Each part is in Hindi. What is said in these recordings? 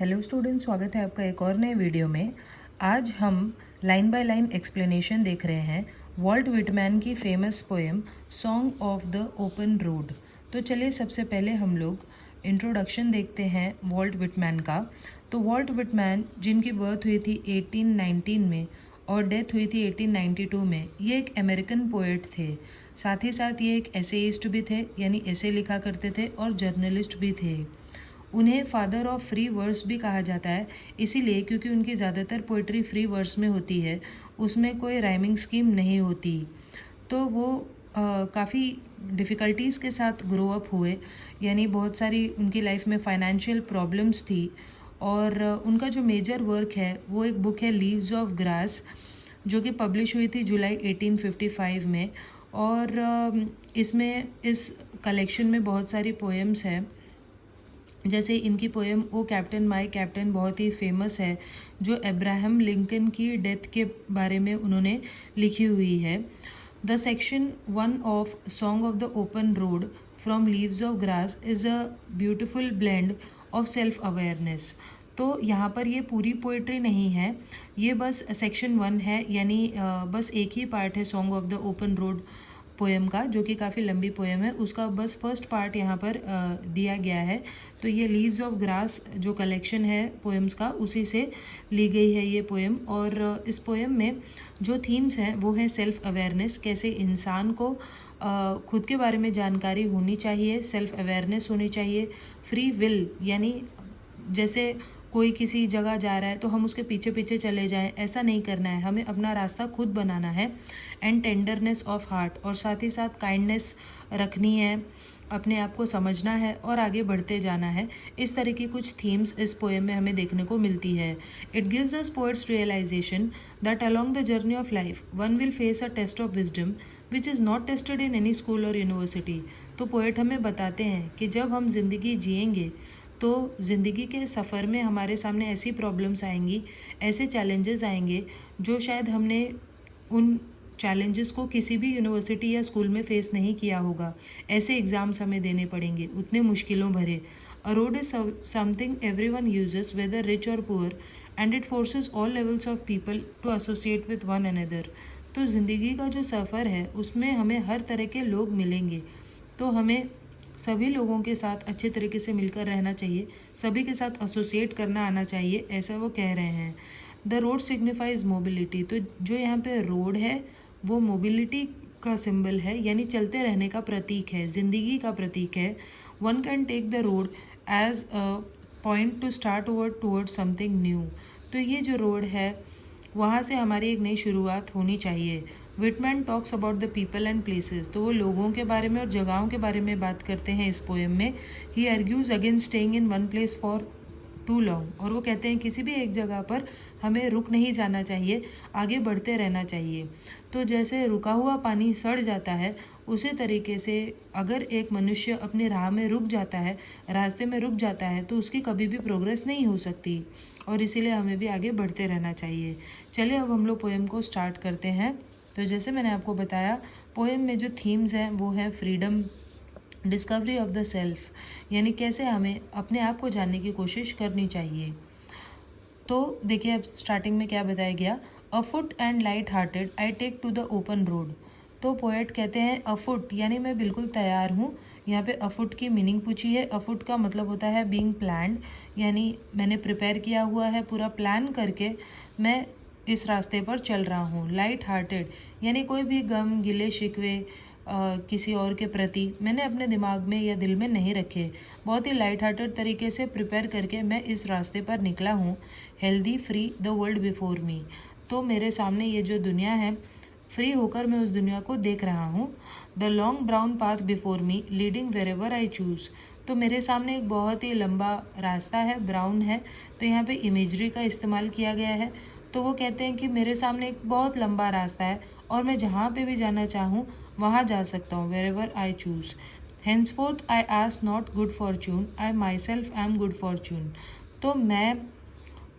हेलो स्टूडेंट, स्वागत है आपका एक और नए वीडियो में। आज हम लाइन बाय लाइन एक्सप्लेनेशन देख रहे हैं वॉल्ट विटमैन की famous poem song of the open road. तो चलिए सबसे पहले हम लोग इंट्रोडक्शन देखते हैं वॉल्ट विटमैन का। तो वॉल्ट विटमैन, जिनकी बर्थ हुई थी 1819 में और डेथ हुई थी 1892 में, ये एक अमेरिकन पोएट थे। साथ ही साथ ये एक एसेइस्ट भी थे, यानी ऐसे लिखा करते थे, और जर्नलिस्ट भी थे। उन्हें फादर ऑफ फ्री वर्स भी कहा जाता है, इसीलिए क्योंकि उनकी ज़्यादातर पोइट्री फ्री वर्स में होती है, उसमें कोई राइमिंग स्कीम नहीं होती। तो वो काफ़ी डिफ़िकल्टीज़ के साथ ग्रो अप हुए, यानी बहुत सारी उनकी लाइफ में फाइनेंशियल प्रॉब्लम्स थी। और उनका जो मेजर वर्क है वो एक बुक है लीव्स ऑफ ग्रास, जो कि पब्लिश हुई थी जुलाई 1855 में। और इसमें इस कलेक्शन में बहुत सारी पोएम्स हैं। जैसे इनकी poem O captain my captain बहुत ही फेमस है, जो अब्राहम लिंकन की डेथ के बारे में उन्होंने लिखी हुई है। The section 1 of song of the open road from leaves of grass is a beautiful blend of self awareness. तो यहाँ पर ये पूरी पोइट्री नहीं है, ये बस सेक्शन 1 है, यानी बस एक ही पार्ट है song of the open road poem का, जो कि काफ़ी लंबी पोएम है। उसका बस फर्स्ट पार्ट यहाँ पर दिया गया है। तो ये लीव्स ऑफ ग्रास जो कलेक्शन है पोएम्स का, उसी से ली गई है ये पोएम। और इस पोएम में जो थीम्स हैं वो हैं सेल्फ अवेयरनेस, कैसे इंसान को खुद के बारे में जानकारी होनी चाहिए, सेल्फ अवेयरनेस होनी चाहिए। फ्री विल, यानी जैसे कोई किसी जगह जा रहा है तो हम उसके पीछे पीछे चले जाएं, ऐसा नहीं करना है, हमें अपना रास्ता खुद बनाना है। एंड टेंडरनेस ऑफ हार्ट, और साथ ही साथ काइंडनेस रखनी है, अपने आप को समझना है और आगे बढ़ते जाना है। इस तरह की कुछ थीम्स इस पोएम में हमें देखने को मिलती है। It gives us poets realisation that along the journey of life one will face a test of wisdom which is not tested in any school और यूनिवर्सिटी। तो पोएट हमें बताते हैं कि जब हम जिंदगी जिएंगे तो ज़िंदगी के सफ़र में हमारे सामने ऐसी प्रॉब्लम्स आएंगी, ऐसे चैलेंजेस आएंगे जो शायद हमने उन चैलेंजेस को किसी भी यूनिवर्सिटी या स्कूल में फेस नहीं किया होगा। ऐसे एग्ज़ाम्स हमें देने पड़ेंगे, उतने मुश्किलों भरे। A road is something everyone uses whether rich और poor, and it forces all levels of people to associate with one another. तो ज़िंदगी का जो सफ़र है उसमें हमें हर तरह के लोग मिलेंगे, तो हमें सभी लोगों के साथ अच्छे तरीके से मिलकर रहना चाहिए, सभी के साथ एसोसिएट करना आना चाहिए, ऐसा वो कह रहे हैं। द रोड सिग्निफाइज मोबिलिटी, तो जो यहाँ पे रोड है वो मोबिलिटी का सिंबल है, यानी चलते रहने का प्रतीक है, ज़िंदगी का प्रतीक है। One can take the road as a point to start toward something new. तो ये जो रोड है वहाँ से हमारी एक नई शुरुआत होनी चाहिए। Whitman talks about the people and places, तो वो लोगों के बारे में और जगहों के बारे में बात करते हैं इस पोएम में। He argues against staying in one place for too long, और वो कहते हैं किसी भी एक जगह पर हमें रुक नहीं जाना चाहिए, आगे बढ़ते रहना चाहिए। तो जैसे रुका हुआ पानी सड़ जाता है, उसी तरीके से अगर एक मनुष्य अपनी राह में रुक जाता है, रास्ते में रुक जाता है, तो उसकी कभी भी प्रोग्रेस नहीं हो सकती, और इसीलिए हमें भी आगे बढ़ते रहना चाहिए। चलिए अब हम लोग पोएम को स्टार्ट करते हैं। तो जैसे मैंने आपको बताया, पोएम में जो थीम्स हैं वो हैं freedom, discovery of the self, यानी कैसे हमें अपने आप को जानने की कोशिश करनी चाहिए। तो देखिए अब स्टार्टिंग में क्या बताया गया, afoot and light hearted I take to the open road. तो पोएट कहते हैं अफुट, यानी मैं बिल्कुल तैयार हूँ। यहाँ पे अफुट की मीनिंग पूछी है। अफुट का मतलब होता है बीइंग प्लान्ड, यानी मैंने प्रिपेयर किया हुआ है, पूरा प्लान करके मैं इस रास्ते पर चल रहा हूँ। लाइट हार्टेड, यानी कोई भी गम, गिले शिकवे किसी और के प्रति मैंने अपने दिमाग में या दिल में नहीं रखे। बहुत ही लाइट हार्टेड तरीके से प्रिपेयर करके मैं इस रास्ते पर निकला हूँ। Healthy free the world before me, तो मेरे सामने ये जो दुनिया है, फ्री होकर मैं उस दुनिया को देख रहा हूँ। The long brown path before me leading wherever I choose, तो मेरे सामने एक बहुत ही लंबा रास्ता है, ब्राउन है, तो यहाँ पे इमेजरी का इस्तेमाल किया गया है। तो वो कहते हैं कि मेरे सामने एक बहुत लंबा रास्ता है और मैं जहाँ पे भी जाना चाहूँ वहाँ जा सकता हूँ, wherever I choose. Henceforth I ask not good fortune, I myself am good fortune. तो मैं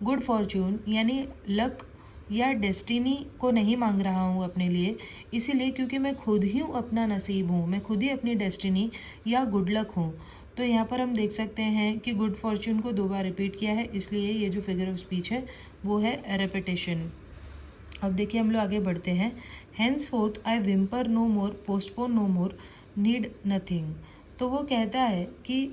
गुड फॉर्चून यानी लक या डेस्टिनी को नहीं मांग रहा हूँ अपने लिए, इसीलिए क्योंकि मैं खुद ही अपना नसीब हूँ, मैं खुद ही अपनी डेस्टिनी या गुड लक हूँ। तो यहाँ पर हम देख सकते हैं कि गुड फॉर्च्यून को 2 बार रिपीट किया है, इसलिए ये जो फिगर ऑफ स्पीच है वो है रेपिटेशन। अब देखिए हम लोग आगे बढ़ते हैं। हेंस फोर्थ आई विम्पर नो मोर, पोस्टपोन नो मोर, नीड नथिंग। तो वो कहता है कि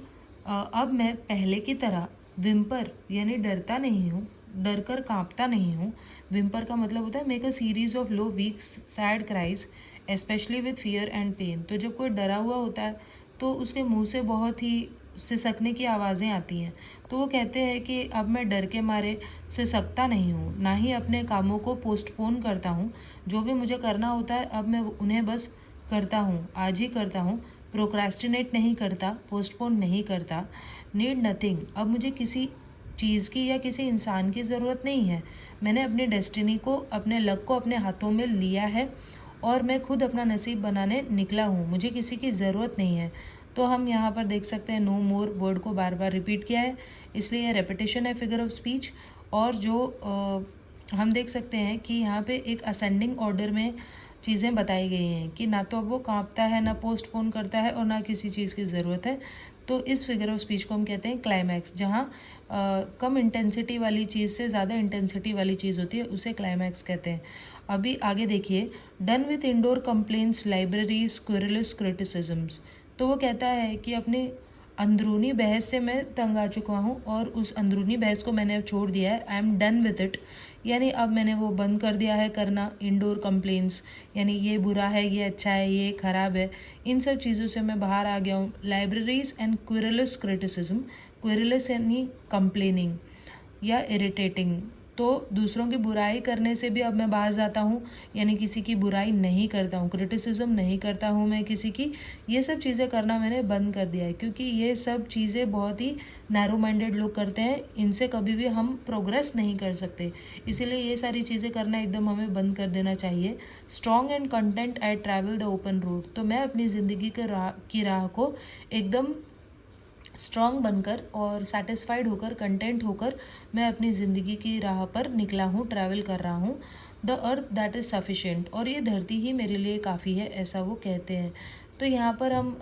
अब मैं पहले की तरह विम्पर यानी डरता नहीं हूँ, डर कर काँपता नहीं हूँ। विम्पर का मतलब होता है make a series of low weak sad cries especially with fear and pain. तो जब कोई डरा हुआ होता है तो उसके मुंह से बहुत ही सिसकने की आवाज़ें आती हैं। तो वो कहते हैं कि अब मैं डर के मारे सिसकता नहीं हूँ, ना ही अपने कामों को पोस्टपोन करता हूँ। जो भी मुझे करना होता है अब मैं उन्हें बस करता हूँ, आज ही करता हूँ। प्रोक्रेस्टिनेट नहीं करता, पोस्टपोन नहीं करता। नीड नथिंग, अब मुझे किसी चीज़ की या किसी इंसान की ज़रूरत नहीं है। मैंने अपनी डेस्टिनी को, अपने लक को अपने हाथों में लिया है और मैं खुद अपना नसीब बनाने निकला हूँ। मुझे किसी की ज़रूरत नहीं है। तो हम यहाँ पर देख सकते हैं नो मोर वर्ड को बार बार रिपीट किया है, इसलिए रेपिटेशन है फिगर ऑफ स्पीच। और जो हम देख सकते हैं कि यहाँ पे एक असेंडिंग ऑर्डर में चीज़ें बताई गई हैं कि ना तो अब वो काँपता है, ना पोस्टपोन करता है और ना किसी चीज़ की ज़रूरत है। तो इस फिगर ऑफ स्पीच को हम कहते हैं क्लाइमैक्स। जहाँ कम इंटेंसिटी वाली चीज़ से ज़्यादा इंटेंसिटी वाली चीज़ होती है उसे क्लाइमैक्स कहते हैं। अभी आगे देखिए, done with indoor complaints, libraries, querulous criticisms. तो वो कहता है कि अपनी अंदरूनी बहस से मैं तंग आ चुका हूँ और उस अंदरूनी बहस को मैंने अब छोड़ दिया है। I am done with it, यानी अब मैंने वो बंद कर दिया है करना। इंडोर कंप्लेंट्स यानी ये बुरा है, ये अच्छा है, ये ख़राब है, इन सब चीज़ों से मैं बाहर आ गया हूँ। लाइब्रेरीज एंड क्वेरलस क्रिटिसिज्म, क्वेरलस यानी कंप्लेनिंग या इरिटेटिंग। तो दूसरों की बुराई करने से भी अब मैं बाहर जाता हूँ, यानी किसी की बुराई नहीं करता हूँ, क्रिटिसिज्म नहीं करता हूँ मैं किसी की। ये सब चीज़ें करना मैंने बंद कर दिया है, क्योंकि ये सब चीज़ें बहुत ही नैरो माइंडेड लोग करते हैं, इनसे कभी भी हम प्रोग्रेस नहीं कर सकते। इसीलिए ये सारी चीज़ें करना एकदम हमें बंद कर देना चाहिए। Strong and content I travel the open road. तो मैं अपनी ज़िंदगी की राह को एकदम स्ट्रॉन्ग बनकर और सेटिस्फाइड होकर, कंटेंट होकर मैं अपनी ज़िंदगी की राह पर निकला हूँ, ट्रैवल कर रहा हूँ। The earth that is sufficient, और ये धरती ही मेरे लिए काफ़ी है, ऐसा वो कहते हैं। तो यहाँ पर हम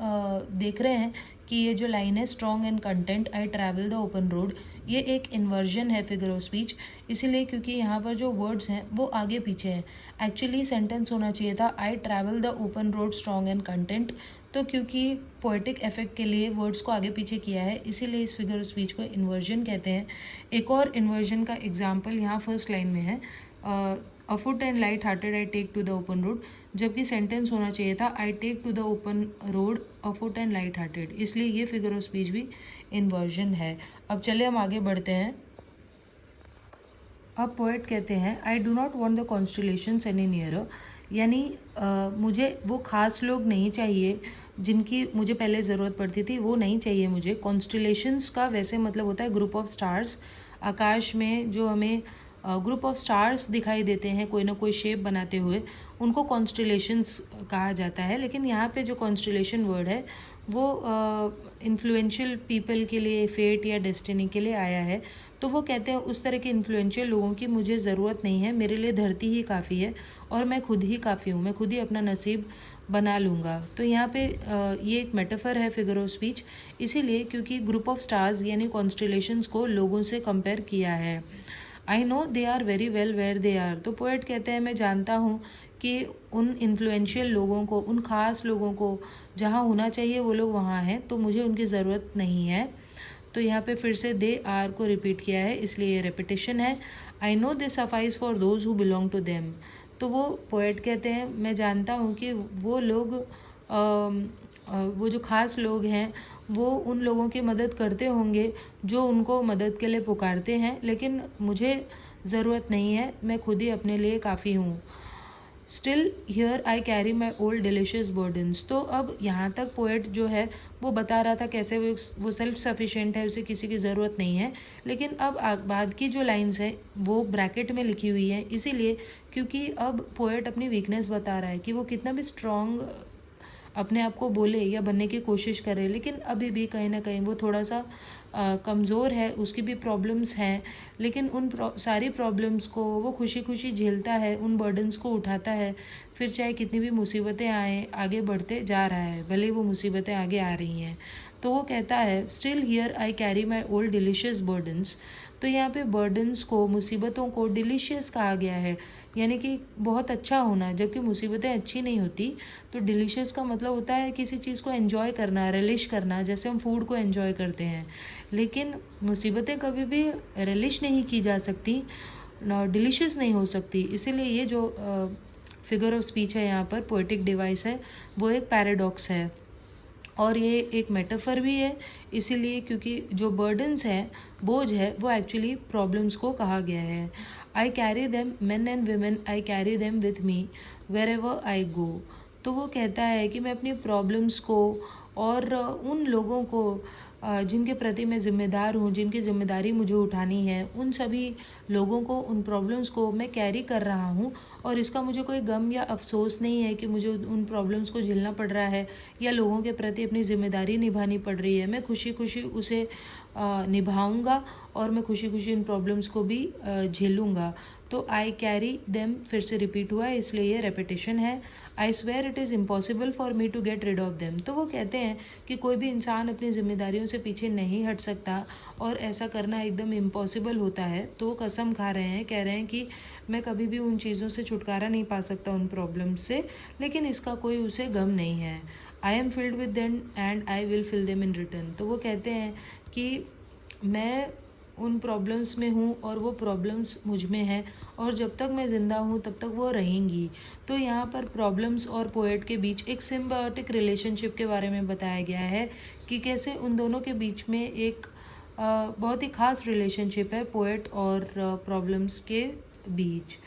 देख रहे हैं कि ये जो लाइन है strong and content I travel the open road, ये एक इन्वर्जन है फिगर ऑफ स्पीच, इसीलिए क्योंकि यहाँ पर जो वर्ड्स हैं वो आगे पीछे हैं। एक्चुअली सेंटेंस होना चाहिए था I travel the open road strong and content, तो क्योंकि पोएटिक इफेक्ट के लिए वर्ड्स को आगे पीछे किया है, इसीलिए इस फिगर ऑफ स्पीच को इन्वर्जन कहते हैं। एक और इन्वर्जन का एग्जाम्पल यहाँ फर्स्ट लाइन में है, afoot and light hearted I take to the open road, जबकि सेंटेंस होना चाहिए था I take to the open road afoot and light hearted, इसलिए ये फिगर ऑफ स्पीच भी इन्वर्जन है। अब चले हम आगे बढ़ते हैं। अब पोएट कहते हैं I do not want the constellations any nearer, यानी मुझे वो खास लोग नहीं चाहिए जिनकी मुझे पहले ज़रूरत पड़ती थी, वो नहीं चाहिए मुझे। कॉन्स्टलेशंस का वैसे मतलब होता है ग्रुप ऑफ स्टार्स, आकाश में जो हमें ग्रुप ऑफ स्टार्स दिखाई देते हैं कोई ना कोई शेप बनाते हुए, उनको कॉन्स्टलेशंस कहा जाता है। लेकिन यहाँ पे जो कॉन्स्टलेशन वर्ड है वो इन्फ्लुएंशियल पीपल के लिए, फेट या डेस्टिनी के लिए आया है। तो वो कहते हैं उस तरह के इन्फ्लुएंशियल लोगों की मुझे ज़रूरत नहीं है, मेरे लिए धरती ही काफ़ी है और मैं खुद ही काफ़ी हूँ, मैं खुद ही अपना नसीब बना लूँगा। तो यहाँ पे ये एक मेटाफर है फिगर ऑफ स्पीच, इसीलिए क्योंकि ग्रुप ऑफ स्टार्स यानी कॉन्स्टलेशंस को लोगों से कंपेयर किया है। I know they are very well where they are, तो पोएट कहते हैं मैं जानता हूँ कि उन इन्फ्लुएंशियल लोगों को, उन ख़ास लोगों को जहाँ होना चाहिए वो लोग वहाँ हैं, तो मुझे उनकी ज़रूरत नहीं है। तो यहाँ पे फिर से दे आर को रिपीट किया है, इसलिए ये रेपिटेशन है। I know they suffice for those who belong to them, तो वो पोएट कहते हैं मैं जानता हूँ कि वो लोग वो जो ख़ास लोग हैं वो उन लोगों की मदद करते होंगे जो उनको मदद के लिए पुकारते हैं, लेकिन मुझे ज़रूरत नहीं है, मैं खुद ही अपने लिए काफ़ी हूँ। Still here I carry my old delicious burdens, तो अब यहाँ तक पोएट जो है वो बता रहा था कैसे वो सेल्फ सफिशिएंट है, उसे किसी की ज़रूरत नहीं है। लेकिन अब बाद की जो लाइंस है वो ब्रैकेट में लिखी हुई है, इसीलिए क्योंकि अब पोएट अपनी वीकनेस बता रहा है कि वो कितना भी स्ट्रॉन्ग अपने आप को बोले या बनने की कोशिश करे, लेकिन अभी भी कहीं ना कहीं वो थोड़ा सा कमज़ोर है, उसकी भी प्रॉब्लम्स हैं। लेकिन उन सारी प्रॉब्लम्स को वो खुशी खुशी झेलता है, उन बर्डन्स को उठाता है, फिर चाहे कितनी भी मुसीबतें आएँ आगे बढ़ते जा रहा है, भले वो मुसीबतें आगे आ रही हैं। तो वो कहता है still here I carry my old delicious burdens. तो यहाँ पे बर्डन्स को, मुसीबतों को डिलीशियस कहा गया है, यानी कि बहुत अच्छा होना, जबकि मुसीबतें अच्छी नहीं होती। तो डिलीशियस का मतलब होता है किसी चीज़ को एंजॉय करना, रिलिश करना, जैसे हम फूड को एंजॉय करते हैं। लेकिन मुसीबतें कभी भी रिलिश नहीं की जा सकती, डिलीशियस नहीं हो सकती। इसीलिए ये जो फिगर ऑफ स्पीच है यहाँ पर, पोएटिक डिवाइस है, वो एक पैराडॉक्स है और ये एक मेटाफर भी है। इसीलिए क्योंकि जो बर्डन्स है, बोझ है, वो एक्चुअली प्रॉब्लम्स को कहा गया है। I carry them, men and women, I carry them with me wherever I go. तो वो कहता है कि मैं अपनी प्रॉब्लम्स को और उन लोगों को जिनके प्रति मैं ज़िम्मेदार हूँ, जिनकी ज़िम्मेदारी मुझे उठानी है, उन सभी लोगों को, उन प्रॉब्लम्स को मैं कैरी कर रहा हूँ। और इसका मुझे कोई गम या अफसोस नहीं है कि मुझे उन प्रॉब्लम्स को झेलना पड़ रहा है या लोगों के प्रति अपनी ज़िम्मेदारी निभानी पड़ रही है। मैं खुशी खुशी उसे निभाऊंगा और मैं खुशी खुशी इन प्रॉब्लम्स को भी झेलूँगा। तो आई कैरी देम फिर से रिपीट हुआ है, इसलिए ये रेपिटेशन है। I swear it is impossible for me to get rid of them. तो वो कहते हैं कि कोई भी इंसान अपनी जिम्मेदारियों से पीछे नहीं हट सकता और ऐसा करना एकदम इम्पॉसिबल होता है। तो वो कसम खा रहे हैं, कह रहे हैं कि मैं कभी भी उन चीज़ों से छुटकारा नहीं पा सकता, उन प्रॉब्लम्स से, लेकिन इसका कोई उसे गम नहीं है। I am filled with them and I will fill them in return. तो वो कहते हैं कि मैं उन प्रॉब्लम्स में हूँ और वो प्रॉब्लम्स मुझ में हैं और जब तक मैं ज़िंदा हूँ तब तक वो रहेंगी। तो यहाँ पर प्रॉब्लम्स और पोएट के बीच एक सिम्बायोटिक रिलेशनशिप के बारे में बताया गया है कि कैसे उन दोनों के बीच में एक बहुत ही ख़ास रिलेशनशिप है, पोएट और प्रॉब्लम्स के बीच।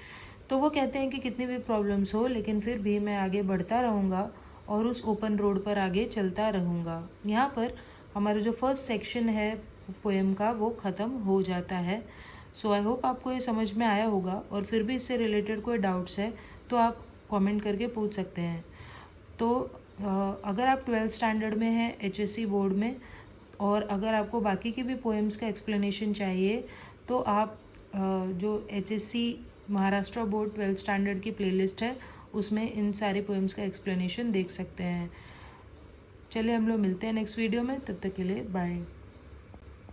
तो वो कहते हैं कि कितनी भी प्रॉब्लम्स हो, लेकिन फिर भी मैं आगे बढ़ता रहूँगा और उस ओपन रोड पर आगे चलता रहूँगा। यहाँ पर हमारा जो फर्स्ट सेक्शन है पोएम का, वो ख़त्म हो जाता है। सो आई होप आपको ये समझ में आया होगा, और फिर भी इससे रिलेटेड कोई डाउट्स है तो आप कमेंट करके पूछ सकते हैं। तो अगर आप 12th स्टैंडर्ड में हैं HSC बोर्ड में, और अगर आपको बाकी की भी पोएम्स का एक्सप्लेनेशन चाहिए, तो आप जो HSC Maharashtra board 12th standard की प्लेलिस्ट है, उसमें इन सारी पोएम्स का एक्सप्लेनेशन देख सकते हैं। चलिए हम लोग मिलते हैं नेक्स्ट वीडियो में, तब तक के लिए बाय।